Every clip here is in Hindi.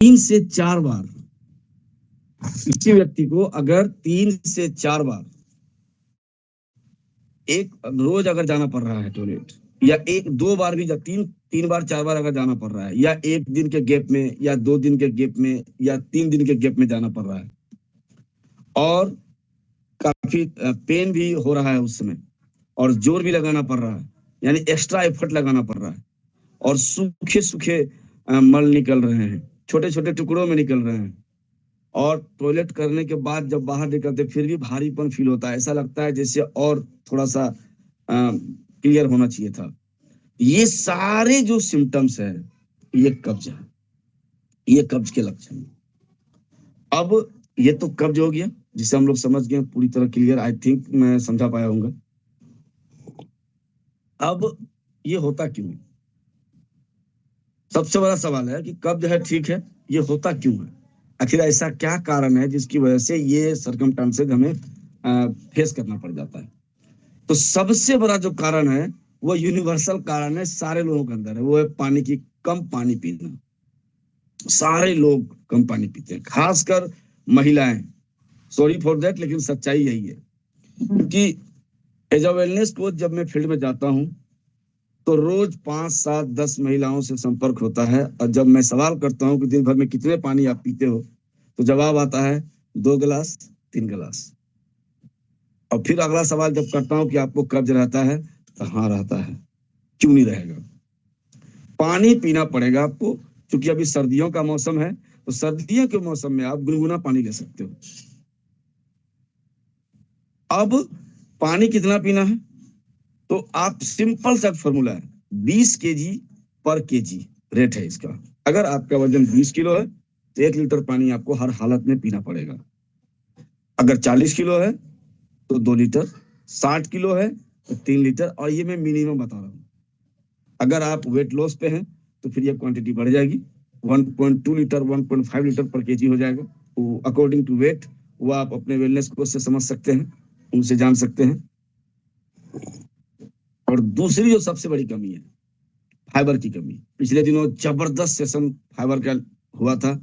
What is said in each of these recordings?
3 से 4 बार, किसी व्यक्ति को अगर 3 से 4 बार एक रोज अगर जाना पड़ रहा है टॉयलेट, या एक दो बार भी, तीन तीन बार 4 बार अगर जाना पड़ रहा है, या एक दिन के गैप में, या 2 दिन के गैप में, या 3 दिन के गैप में जाना पड़ रहा है, और काफी पेन भी हो रहा है उस समय, और जोर भी लगाना पड़ रहा है, यानी एक्स्ट्रा एफर्ट लगाना पड़ रहा है, और सूखे सूखे मल निकल रहे हैं, छोटे छोटे टुकड़ों में निकल रहे हैं, और टॉयलेट करने के बाद जब बाहर निकलते फिर भी भारीपन फील होता है, ऐसा लगता है जैसे और थोड़ा सा क्लियर होना चाहिए था। ये सारे जो सिम्टम्स है, ये कब्ज है, ये कब्ज के लक्षण है। अब ये तो कब्ज हो गया, जिसे हम लोग समझ गए पूरी तरह क्लियर, आई थिंक मैं समझा पाया हूँ। अब ये होता क्यों है? सबसे बड़ा सवाल है कि कब्ज है, ठीक है, ये होता क्यों है? आखिर ऐसा क्या कारण है जिसकी वजह से ये सरकमस्टांसेस हमें फेस करना पड़ जाता है? तो सबसे बड़ा जो कारण है, वो यूनिवर्सल कारण है, सारे लोगों के अंदर है, वो है पानी की कम पानी पीना। सारे लोग कम पानी पीते हैं, खासकर महिलाएं। सॉरी फॉर दैट, लेकिन सच्चाई यही है। क्योंकि एज अ वेलनेस कोच जब मैं फील्ड में जाता हूँ, तो रोज 5, 7, 10 महिलाओं से संपर्क होता है, और जब मैं सवाल करता हूँ कि दिन भर में कितने पानी आप पीते हो, तो जवाब आता है 2 गिलास, 3 गिलास। और फिर अगला सवाल जब करता हूँ कि आपको कब्ज रहता है, तो हाँ रहता है। क्यों नहीं रहेगा? पानी पीना पड़ेगा आपको, क्योंकि अभी सर्दियों का मौसम है, तो सर्दियों के मौसम में आप गुनगुना पानी ले सकते हो। अब पानी कितना पीना है? तो आप सिंपल सा फॉर्मूला है, 20 kg पर केजी रेट है इसका। अगर आपका वजन 20 किलो है, तो 1 लीटर पानी आपको हर हालत में पीना पड़ेगा। अगर 40 किलो है तो 2 लीटर, 60 किलो है तो 3 लीटर, और ये मैं मिनिमम बता रहा हूँ। अगर आप वेट लॉस पे हैं तो फिर ये क्वांटिटी बढ़ जाएगी, 1.2 लीटर, 1.5 लीटर पर केजी हो जाएगा। वो अकॉर्डिंग टू वेट, वो आप अपने वेलनेस कोच से समझ सकते हैं, उनसे जान सकते हैं। और दूसरी जो सबसे बड़ी कमी है, फाइबर की कमी। पिछले दिनों जबरदस्त सेशन फाइबर का हुआ था,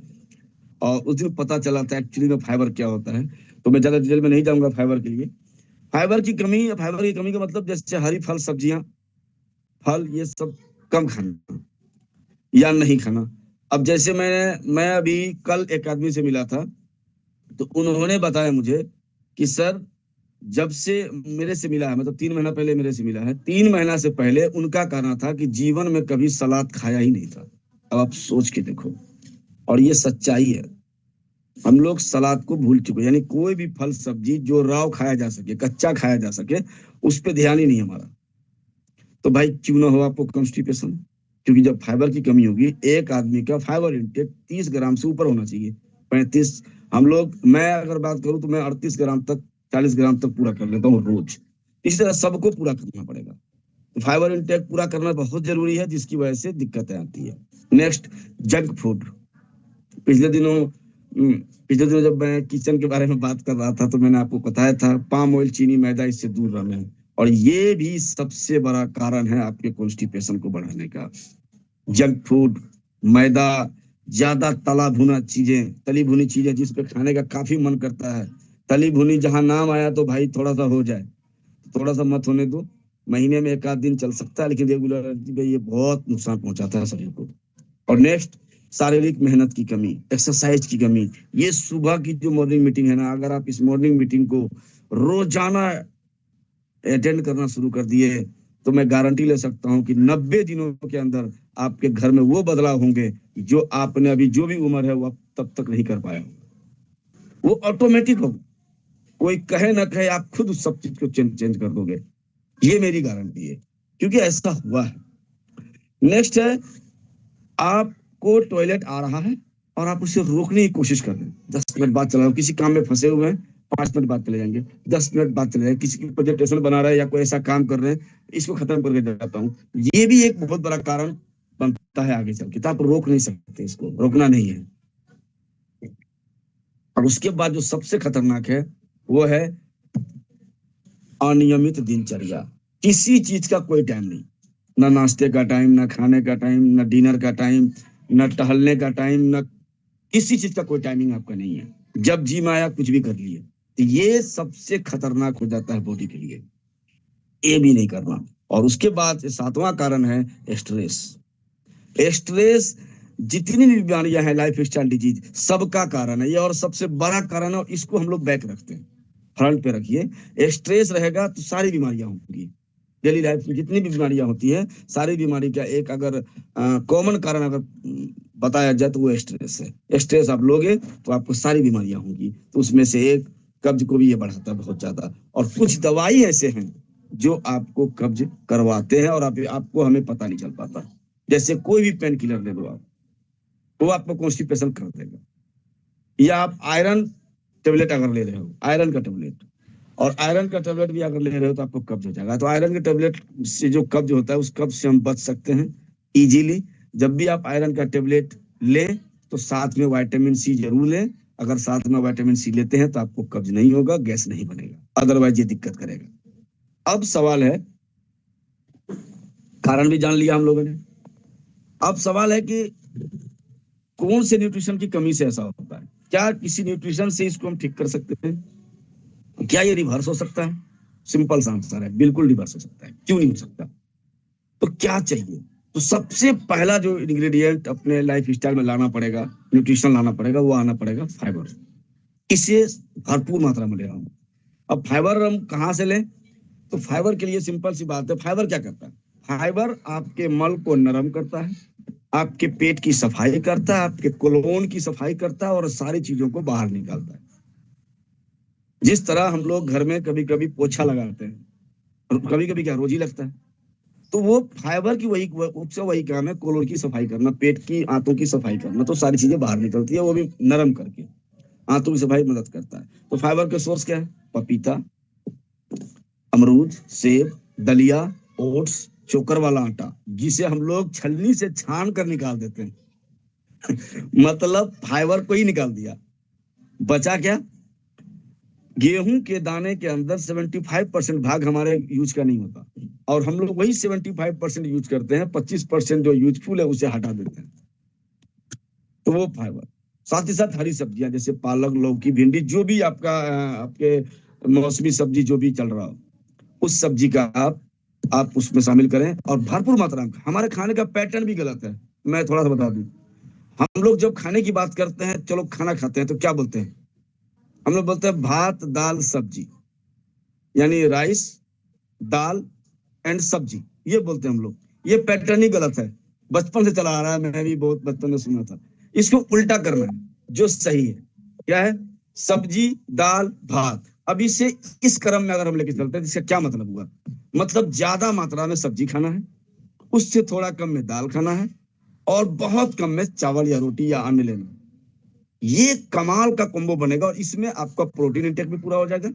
और उस दिन पता चला था एक्चुअली में फाइबर क्या होता है। तो मैं ज्यादा डिटेल में नहीं जाऊंगा फाइबर के लिए। फाइबर की कमी का मतलब जैसे हरी फल सब्जियां, फल, ये सब कम खाना या नहीं खाना। अब जैसे मैं अभी कल एक आदमी से मिला था, तो उन्होंने बताया मुझे कि सर, जब से मेरे से मिला है, मतलब 3 महीना पहले मेरे से मिला है, 3 महीना से पहले उनका कहना था कि जीवन में कभी सलाद खाया ही नहीं था। अब आप सोच के देखो, और ये सच्चाई है। हम लोग सलाद को भूल चुके, यानी कोई भी फल सब्जी जो राव खाया जा सके, कच्चा खाया जा सके, उस पर ध्यान ही नहीं हमारा। तो भाई क्यों ना हो आपको कॉन्स्टिपेशन? क्योंकि जब फाइबर की कमी होगी, एक आदमी का फाइबर इंटेक 30 ग्राम से ऊपर होना चाहिए, 35। हम लोग, मैं अगर बात करूं तो मैं 38 ग्राम तक, 40 ग्राम तक पूरा कर लेता हूँ रोज। इसी तरह सबको पूरा करना पड़ेगा। तो फाइबर इंटेक पूरा करना बहुत जरूरी है, जिसकी वजह से दिक्कतें आती है। Next, junk food. पिछले दिनों पिछले दिनों जब मैं किचन के बारे में बात कर रहा था, तो मैंने आपको बताया था पाम ऑयल, चीनी, मैदा, इससे दूर रहना है। और ये भी सबसे बड़ा कारण है आपके कॉन्स्टिपेशन को बढ़ाने का। जंक फूड, मैदा, ज्यादा तली भुनी चीजें जिस पे खाने का काफी मन करता है। तली भुनी जहां नाम आया तो भाई थोड़ा सा हो जाए, थोड़ा सा मत होने दो। महीने में 1 आध दिन चल सकता है, लेकिन रेगुलर ये बहुत नुकसान पहुंचाता है शरीर को। और नेक्स्ट, शारीरिक मेहनत की कमी, एक्सरसाइज की कमी। ये सुबह की जो मॉर्निंग मीटिंग है ना, अगर आप इस मॉर्निंग मीटिंग को रोजाना अटेंड करना शुरू कर दिए, तो मैं गारंटी ले सकता हूं कि 90 दिनों के अंदर आपके घर में वो बदलाव होंगे जो आपने अभी जो भी उम्र है वो आप तब तक नहीं कर पाया होगा। वो ऑटोमेटिक होगा, कोई कहे ना कहे, आप खुद उस सब चीज को चेंज कर दोगे। ये मेरी गारंटी है, क्योंकि ऐसा हुआ है। नेक्स्ट है, आपको टॉयलेट आ रहा है और आप उसे रोकने की कोशिश कर रहे हैं, 10 मिनट बाद चला रहे हो, किसी काम में फंसे हुए हैं, 5 मिनट बाद चले जाएंगे, 10 मिनट बाद चले जाएंगे, किसी की प्रेजेंटेशन बना रहा है या कोई ऐसा काम कर रहे हैं, इसको खत्म करके जाता हूँ। ये भी एक बहुत बड़ा कारण बनता है आगे चल के। तो आप रोक नहीं सकते, इसको रोकना नहीं है। और उसके बाद जो सबसे खतरनाक है, वो है अनियमित दिनचर्या। किसी चीज का कोई टाइम नहीं, ना नाश्ते का टाइम, ना खाने का टाइम, ना डिनर का टाइम, ना टहलने का टाइम, ना किसी चीज का कोई टाइमिंग आपका नहीं है, जब जी में आया कुछ भी कर लिए। तो ये सबसे खतरनाक हो जाता है बॉडी के लिए, ये भी नहीं करना। और उसके बाद सातवां कारण है स्ट्रेस। स्ट्रेस जितनी भी बीमारियां हैं, लाइफ स्टाइल डिजीज, सबका कारण है ये, और सबसे बड़ा कारण है, और इसको हम लोग बैक रखते हैं, फ्रंट पे रखिए। स्ट्रेस रहेगा तो सारी बीमारियां होंगी। डेली लाइफ में जितनी भी बीमारियां होती है, सारी बीमारी का एक अगर कॉमन कारण अगर बताया जाए तो वो स्ट्रेस है। स्ट्रेस आप लोगे तो आपको सारी बीमारियां होंगी। तो उसमें से एक कब्ज को भी ये बढ़ाता है बहुत ज्यादा। और कुछ दवाई ऐसे हैं जो आपको कब्ज करवाते हैं, और आपको हमें पता नहीं चल पाता। जैसे कोई भी पेन किलर ले लो आप, वो आपको कॉन्स्टिपेशन कर देगा। या आप आयरन टेबलेट अगर ले रहे हो, आयरन का टेबलेट, और आयरन का टेबलेट भी अगर ले रहे हो तो आपको कब्ज हो जाएगा। तो आयरन के टेबलेट से जो कब्ज होता है, उस कब्ज से हम बच सकते हैं इजीली। जब भी आप आयरन का टेबलेट लें तो साथ में विटामिन सी जरूर लें। अगर साथ में विटामिन सी लेते हैं तो आपको कब्ज नहीं होगा, गैस नहीं बनेगा, अदरवाइज ये दिक्कत करेगा। अब सवाल है, कारण भी जान लिया हम लोगों ने। अब सवाल है कि कौन से न्यूट्रिशन की कमी से ऐसा होता है? क्या किसी न्यूट्रिशन से इसको हम ठीक कर सकते हैं? क्या ये रिवर्स हो सकता है? सिंपल सा आंसर है, बिल्कुल रिवर्स हो सकता है। क्यों नहीं हो सकता? तो क्या चाहिए? तो सबसे पहला जो इंग्रेडिएंट अपने लाइफ स्टाइल में लाना पड़ेगा, न्यूट्रिशन लाना पड़ेगा, वो आना पड़ेगा फाइबर। इसे भरपूर मात्रा में ले रहा हूँ। अब फाइबर हम कहाँ से लें? तो फाइबर के लिए सिंपल सी बात है, फाइबर क्या करता है? फाइबर आपके मल को नरम करता है, आपके पेट की सफाई करता है, आपके कोलोन की सफाई करता है, और सारी चीजों को बाहर निकालता है। जिस तरह हम लोग घर में कभी कभी पोछा लगाते हैं, और कभी कभी क्या रोज ही लगता है, तो वो फाइबर की उसका वही काम है, कोलोन की सफाई करना, पेट की आंतों की सफाई करना। तो सारी चीजें बाहर निकलती है, वो भी नरम करके आंतों की सफाई मदद करता है। तो फाइबर के सोर्स क्या है? पपीता, अमरूद, सेब, दलिया, ओट्स, चोकर वाला आटा, जिसे हम लोग छलनी से छान कर निकाल देते हैं। मतलब फाइबर को ही निकाल दिया, बचा क्या? गेहूं के दाने के अंदर 75% भाग हमारे यूज का नहीं होता, और हम लोग वही 75% यूज करते हैं, 25% जो यूजफुल है उसे हटा देते हैं। तो वो फाइबर। साथ ही साथ हरी सब्जियां जैसे पालक, लौकी, भिंडी, जो भी आपका आपके मौसमी सब्जी जो भी चल रहा हो, उस सब्जी का आप उसमें शामिल करें, और भरपूर मात्रा में। हमारे खाने का पैटर्न भी गलत है, मैं थोड़ा सा बता दूं। हम लोग जब खाने की बात करते हैं, चलो खाना खाते हैं, तो क्या बोलते हैं? हम लोग बोलते हैं भात दाल सब्जी, यानी राइस, दाल एंड सब्जी, ये बोलते हैं हम लोग। ये पैटर्न ही गलत है, बचपन से चला आ रहा है, मैं भी बहुत बचपन में सुना था। इसको उल्टा करना है, जो सही है। क्या है? सब्जी, दाल, भात। अब इसे इस क्रम में अगर हम लेके चलते हैं, तो इसका क्या मतलब हुआ? मतलब ज्यादा मात्रा में सब्जी खाना है, उससे थोड़ा कम में दाल खाना है, और बहुत कम में चावल या रोटी या अन्न लेना। ये कमाल का कॉम्बो बनेगा, और इसमें आपका प्रोटीन इंटेक भी पूरा हो जाएगा।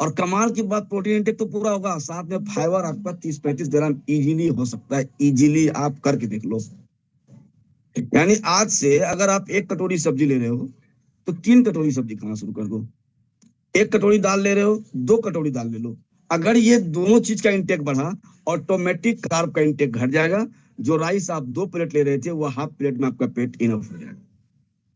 और कमाल की बात, प्रोटीन इंटेक तो पूरा होगा, साथ में फाइबर आपका 30-35 ग्राम इजीली हो सकता है। इजीली आप करके देख लो। यानी आज से अगर आप एक कटोरी सब्जी ले रहे हो, तो 3 कटोरी सब्जी खाना शुरू कर दो। एक कटोरी दाल ले रहे हो, 2 कटोरी दाल ले लो। अगर ये दोनों चीज का इंटेक बढ़ा, ऑटोमेटिक कार्ब का इंटेक घट जाएगा। जो राइस आप 2 प्लेट ले रहे थे, वो हाफ प्लेट में आपका पेट इनफ हो जाएगा।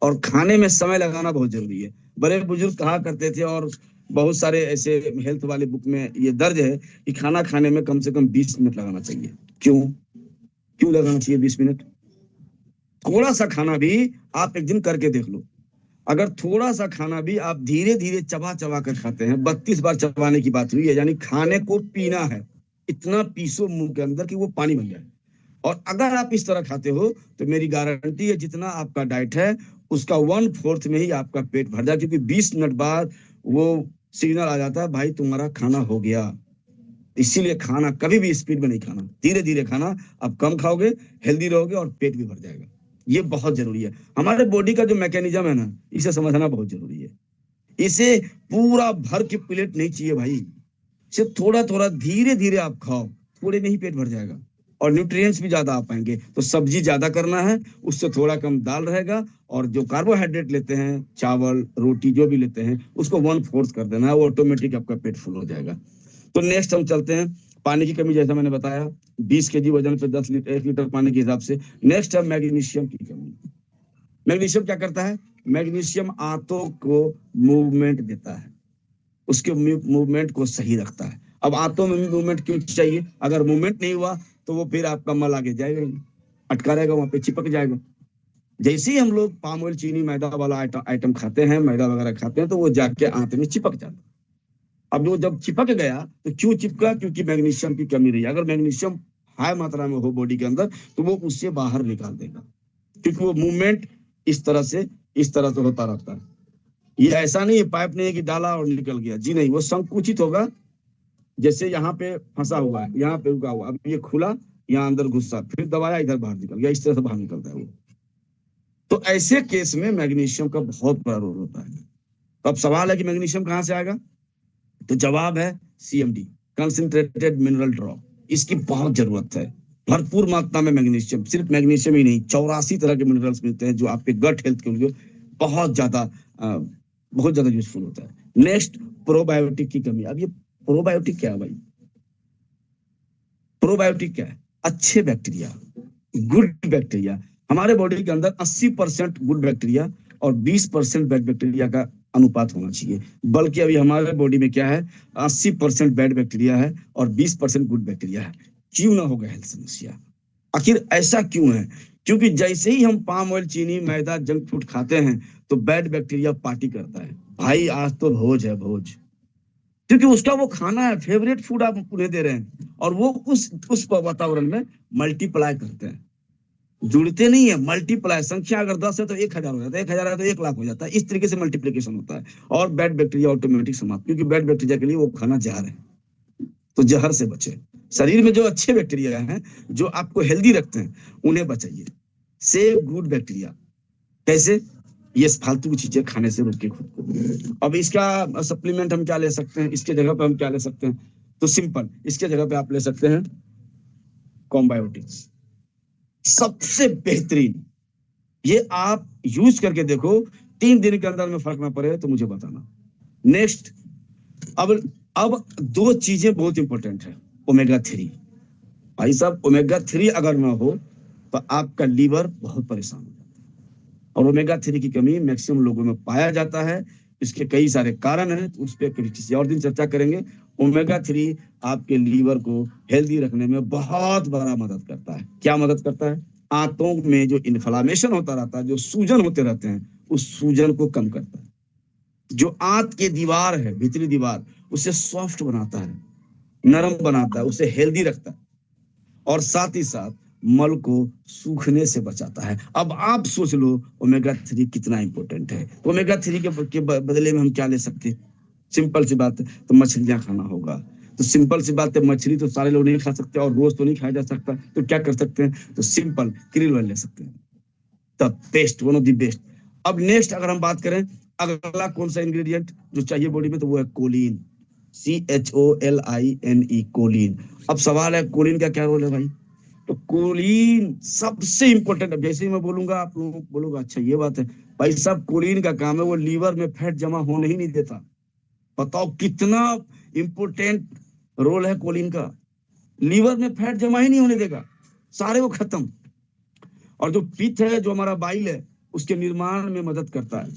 और खाने में समय लगाना बहुत जरूरी है। बड़े बुजुर्ग कहा करते थे, और बहुत सारे ऐसे हेल्थ वाले बुक में ये दर्ज है कि खाना खाने में कम से कम 20 मिनट लगाना चाहिए। क्यों? क्यों लगाना चाहिए 20 मिनट? थोड़ा सा खाना भी आप एक दिन करके देख लो। अगर थोड़ा सा खाना भी आप धीरे धीरे चबा चबा कर खाते हैं, 32 बार चबाने की बात हुई है, यानी खाने को पीना है, इतना पीसो मुंह के अंदर कि वो पानी बन जाए। और अगर आप इस तरह खाते हो, तो मेरी गारंटी है, जितना आपका डाइट है उसका 1/4 में ही आपका पेट भर जाए। क्योंकि 20 मिनट बाद वो सिग्नल आ जाता है, भाई तुम्हारा खाना हो गया। इसीलिए खाना कभी भी स्पीड में नहीं खाना, धीरे धीरे खाना। आप कम खाओगे, हेल्दी रहोगे, और पेट भी भर जाएगा। ये बहुत जरूरी है। हमारे बॉडी का जो मैकेनिज्म है ना, इसे समझना बहुत जरूरी है। इसे पूरा भर के प्लेट नहीं चाहिए भाई, इसे थोड़ा थोड़ा धीरे धीरे आप खाओ, थोड़े में ही पेट भर जाएगा। और न्यूट्रिएंट्स भी ज्यादा आ पाएंगे। तो सब्जी ज्यादा करना है, उससे थोड़ा कम दाल रहेगा। और जो कार्बोहाइड्रेट लेते हैं, चावल रोटी जो भी लेते हैं, उसको 1/4 कर देना है, वो ऑटोमेटिक आपका पेट फुल हो जाएगा। तो नेक्स्ट हम चलते हैं, पानी की कमी, जैसा मैंने बताया, 20 केजी वजन पे 10 लीटर 1 लीटर पानी के हिसाब से। नेक्स्ट है मैग्नीशियम की कमी। मैग्नीशियम क्या करता है? मैग्नीशियम आंतों को मूवमेंट देता है, उसके मूवमेंट को सही रखता है। अब आंतों में भी मूवमेंट क्यों चाहिए? अगर मूवमेंट नहीं हुआ तो वो फिर आपका मल आगे जाएगा ही, अटका रहेगा, वहां पे चिपक जाएगा। जैसे ही हम लोग पाम ऑयल, चीनी, मैदा वाला आइटम खाते हैं, मैदा वगैरह खाते हैं, तो वो जाके आंत में चिपक जाता है। अब वो जब चिपक गया तो क्यों चिपका? क्योंकि मैग्नीशियम की कमी रही। अगर मैग्नीशियम हाई मात्रा में हो बॉडी के अंदर तो वो उससे बाहर निकाल देगा, क्योंकि वो मूवमेंट इस तरह से होता रहता है। ये ऐसा नहीं है, पाइप नहीं है कि डाला और निकल गया, जी नहीं, वो संकुचित होगा। जैसे यहाँ पे फंसा हुआ है, यहाँ पे रुका हुआ, अब ये खुला, यहाँ अंदर घुसा, फिर दबाया, इधर बाहर निकल गया, इस तरह से बाहर निकलता है वो। तो ऐसे केस में मैग्नीशियम का बहुत बड़ा रोल होता है। तो अब सवाल है कि मैग्नीशियम कहाँ से आएगा? तो जवाब है सीएमडी, कंसंट्रेटेड मिनरल ड्रॉप। इसकी बहुत जरूरत है, भरपूर मात्रा में मैग्नीशियम। सिर्फ मैग्नीशियम ही नहीं, 84 तरह के मिनरल्स मिलते हैं जो आपके गट हेल्थ के लिए बहुत ज्यादा बहुत ज्यादा यूजफुल होता है। नेक्स्ट, प्रोबायोटिक की कमी। अब ये प्रोबायोटिक क्या है भाई? प्रोबायोटिक क्या है? अच्छे बैक्टीरिया, गुड बैक्टीरिया। हमारे बॉडी के अंदर 80% गुड बैक्टीरिया और 20% बैड बैक्टीरिया का अनुपात होना चाहिए। बल्कि अभी हमारे बॉडी में क्या है, 80% बैड बैक्टीरिया है और 20% गुड बैक्टीरिया है। क्यों ना होगा हेल्थ समस्या? आखिर ऐसा क्यों है? क्योंकि जैसे ही हम पाम ऑयल, चीनी, मैदा, जंक फूड खाते हैं तो बैड बैक्टीरिया पार्टी करता है, भाई आज तो भोज है, भोज। क्योंकि उसका वो खाना है, फेवरेट फूड आप उन्हें दे रहे हैं, और वो उस वातावरण में मल्टीप्लाई करते हैं। जुड़ते नहीं है, मल्टीप्लाई। संख्या अगर 10 है तो 1000 हो जाता है, 1000 है तो 1 लाख हो जाता है। इस तरीके से मल्टीप्लीकेशन होता है और बैड बैक्टीरिया ऑटोमेटिक समाप्त। क्योंकि बैड बैक्टीरिया के लिए वो खाना जहर है, तो जहर से बचे। शरीर में जो अच्छे बैक्टीरिया हैं, जो आपको हेल्दी रखते हैं, उन्हें बचाइए। Save good bacteria. कैसे? ये फालतू की चीजें खाने से रोके खुद को। अब इसका सप्लीमेंट हम क्या ले सकते हैं? इसके जगह पे हम क्या ले सकते हैं? तो सिंपल, इसके जगह पे आप ले सकते हैं कॉम्बायोटिक्स, सबसे बेहतरीन। ये आप यूज करके देखो, 3 दिन के अंदर में फर्क ना पड़े तो मुझे बताना। नेक्स्ट, अब अब 2 चीजें बहुत इंपॉर्टेंट है। ओमेगा 3। भाई साहब, ओमेगा 3 अगर ना हो तो आपका लीवर बहुत परेशान हो जाता है। और ओमेगा 3 की कमी मैक्सिमम लोगों में पाया जाता है। इसके कई सारे कारण हैं, तो उस पर किसी और दिन चर्चा करेंगे। ओमेगा 3 आपके लीवर को हेल्दी रखने में बहुत बड़ा मदद करता है। क्या मदद करता है? आंतों में जो इन्फ्लामेशन होता रहता है, जो सूजन होते रहते हैं, उस सूजन को कम करता है। जो आंत की दीवार है, भीतरी दीवार, उसे सॉफ्ट बनाता है, नरम बनाता है, उसे हेल्दी रखता है। और साथ ही साथ मल को सूखने से बचाता है। अब आप सोच लो ओमेगा 3 कितना इंपॉर्टेंट है। तो ओमेगा 3 के बदले में हम क्या ले सकते हैं? सिंपल सी बात है, तो मछलियां खाना होगा। तो सिंपल सी बात है, मछली तो सारे लोग नहीं खा सकते और रोज तो नहीं खाया जा सकता, तो क्या कर सकते हैं? तो सिंपल क्रिल ऑयल ले सकते हैं, the best, one of the best. अब नेक्स्ट अगर हम बात करें, अगला कौन सा इंग्रेडिएंट जो चाहिए बॉडी में, तो वो है कोलिन। CHOLINE, Colin. अब सवाल है, कोलिन का क्या रोल है भाई? तो कोलिन सबसे इंपॉर्टेंट। अब जैसे ही मैं बोलूंगा आप लोग बोलोगे अच्छा ये बात है। भाई साहब, कोलिन का काम है वो लीवर में फैट जमा होने ही नहीं देता। बताओ कितना इंपॉर्टेंट रोल है कोलिन का। लीवर में फैट जमा ही नहीं होने देगा, सारे वो खत्म। और जो पित्त है, जो हमारा बाइल है, उसके निर्माण में मदद करता है,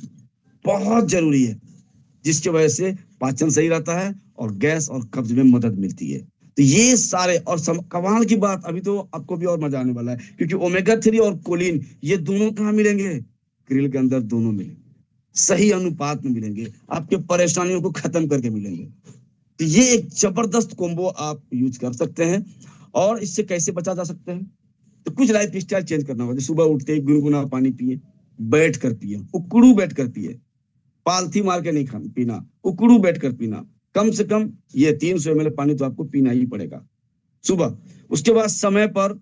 बहुत जरूरी है, जिसकी वजह से पाचन सही रहता है और गैस और कब्ज में मदद मिलती है। तो ये सारे, और कमाल की बात, अभी तो आपको भी और मजा आने वाला है, क्योंकि ओमेगा 3 और कोलिन ये दोनों कहाँ मिलेंगे? ग्रिल के अंदर दोनों मिलेंगे, सही अनुपात में मिलेंगे, आपके परेशानियों को खत्म करके मिलेंगे। तो ये एक जबरदस्त कॉम्बो आप यूज कर सकते हैं। और इससे कैसे बचा जा सकते हैं? तो कुछ लाइफ स्टाइल चेंज करना होगा। सुबह उठते ही गुनगुना पानी पिए, बैठ कर पिए, उकड़ू बैठ कर पिए, पालथी मार के नहीं खाना पीना, उकड़ू बैठ कर पीना। कम से कम ये 300 ml पानी तो आपको पीना ही पड़ेगा सुबह। उसके बाद समय पर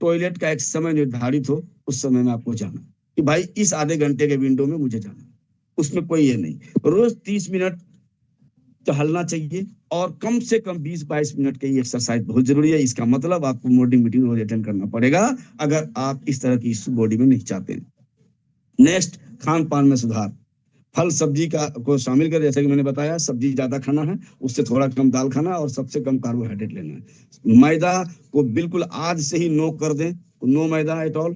टॉयलेट का एक समय निर्धारित हो, उस समय में आपको जाना कि भाई इस आधे घंटे के विंडो में मुझे जाना। उसमें कोई ये नहीं, रोज 30 मिनट टहलना चाहिए और कम से कम 20-22 मिनट की एक्सरसाइज बहुत जरूरी है। इसका मतलब आपको मॉर्निंग मीटिंग रोज अटेंड करना पड़ेगा अगर आप इस तरह की बॉडी में नहीं चाहते हैं। नेक्स्ट, खान पान में सुधार। फल सब्जी का को शामिल कर, जैसे कि मैंने बताया, सब्जी ज्यादा खाना है, उससे थोड़ा कम दाल खाना और सबसे कम कार्बोहाइड्रेट लेना है। मैदा को बिल्कुल आज से ही नो कर दें, नो मैदा एट ऑल।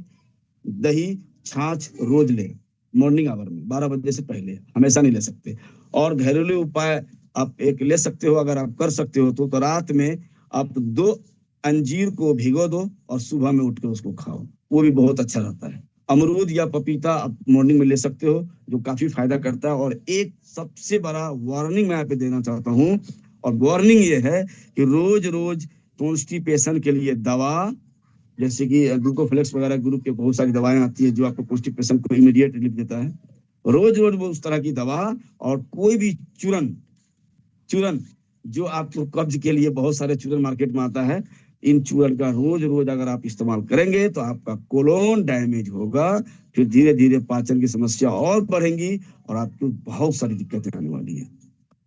दही छाछ रोज ले, मॉर्निंग आवर में 12 बजे से पहले, हमेशा नहीं ले सकते। और घरेलू उपाय आप एक ले सकते हो, अगर आप कर सकते हो तो रात में आप 2 अंजीर को भिगो दो और सुबह में उठ के उसको खाओ, वो भी बहुत अच्छा रहता है। अमरूद या पपीता आप मॉर्निंग में ले सकते हो, जो काफी फायदा करता है। और एक सबसे बड़ा वार्निंग मैं यहाँ पे देना चाहता हूँ, और वार्निंग ये है कि रोज रोज कॉन्स्टिपेशन के लिए दवा, जैसे कि ग्लूकोफ्लेक्स वगैरह ग्रुप के बहुत सारी दवाएं आती है जो आपको कॉन्स्टिपेशन को इमीडिएट रिलीफ देता है, रोज रोज वो उस तरह की दवा, और कोई भी चूरन, चूरन जो आपको कब्ज के लिए बहुत सारे चूरन मार्केट में आता है, इन चूरन का रोज रोज अगर आप इस्तेमाल करेंगे तो आपका कोलोन डैमेज होगा, फिर धीरे धीरे पाचन की समस्या और बढ़ेंगी और आपको बहुत सारी दिक्कतें आने वाली है।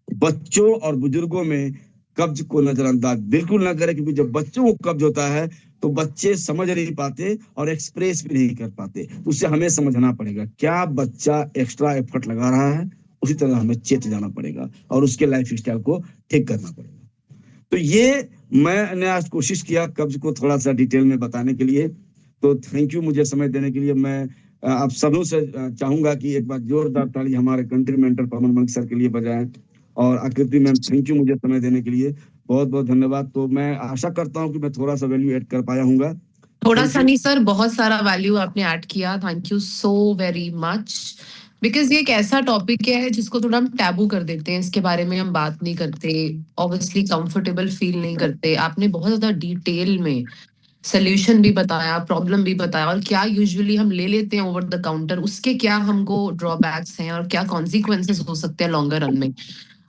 बच्चों और बुजुर्गों में कब्ज को नजरअंदाज बिल्कुल ना करें, क्योंकि जब बच्चों को कब्ज होता है तो बच्चे समझ नहीं पाते और एक्सप्रेस भी नहीं कर पाते, तो उससे हमें समझना पड़ेगा क्या बच्चा एक्स्ट्रा एफर्ट लगा रहा है, उसी तरह हमें चेत जाना पड़ेगा और उसके लाइफ स्टाइल को ठीक करना पड़ेगा। तो ये मैंने आज कोशिश किया कब्ज को थोड़ा सा डिटेल में बताने के लिए, तो थैंक यू मुझे समय देने के लिए। मैं आप सबों से चाहूंगा कि एक बार जोरदार ताली हमारे कंट्री मेंटर पवन मलिक सर के लिए बजाएं। और आकृति मैम, थैंक यू मुझे समय देने के लिए, बहुत बहुत धन्यवाद। तो मैं आशा करता हूँ कि मैं थोड़ा सा वैल्यू ऐड कर पाया हूँ। थोड़ा थैंक सा यू। नहीं सर, बहुत सारा वैल्यू आपने ऐड किया, thank you so very much. Because ये एक ऐसा टॉपिक है जिसको थोड़ा हम टैबू कर देते हैं, इसके बारे में हम बात नहीं करते, ऑब्वियसली कंफर्टेबल फील नहीं करते। आपने बहुत ज्यादा डिटेल में सोल्यूशन भी बताया, प्रॉब्लम भी बताया, और क्या यूजुअली हम ले लेते हैं ओवर द काउंटर, उसके क्या हमको ड्रॉबैक्स हैं और क्या कॉन्सिक्वेंसेस हो सकते हैं लॉन्गर रन में।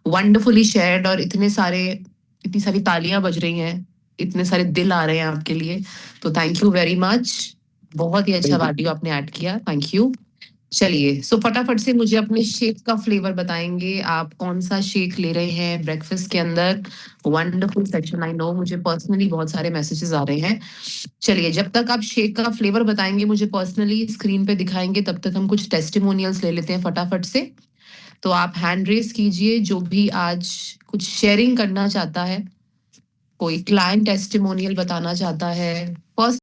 वंडरफुली शेयर्ड, और इतनी सारी तालियां बज रही हैं, इतने सारे दिल आ रहे हैं आपके लिए, तो थैंक यू वेरी मच। बहुत ही अच्छा वैल्यू आपने ऐड किया, थैंक यू। चलिए, सो फटाफट से मुझे अपने शेक का फ्लेवर बताएंगे, आप कौन सा शेक ले रहे हैं ब्रेकफास्ट के अंदर। वंडरफुल सेक्शन, आई नो मुझे पर्सनली बहुत सारे मैसेजेस आ रहे हैं। चलिए, जब तक आप शेक का फ्लेवर बताएंगे, मुझे पर्सनली स्क्रीन पे दिखाएंगे, तब तक हम कुछ टेस्टिमोनियल्स ले लेते हैं फटाफट से। तो आप हैंड रेस कीजिए जो भी आज कुछ शेयरिंग करना चाहता है, कोई क्लाइंट टेस्टिमोनियल बताना चाहता है, पर्सनल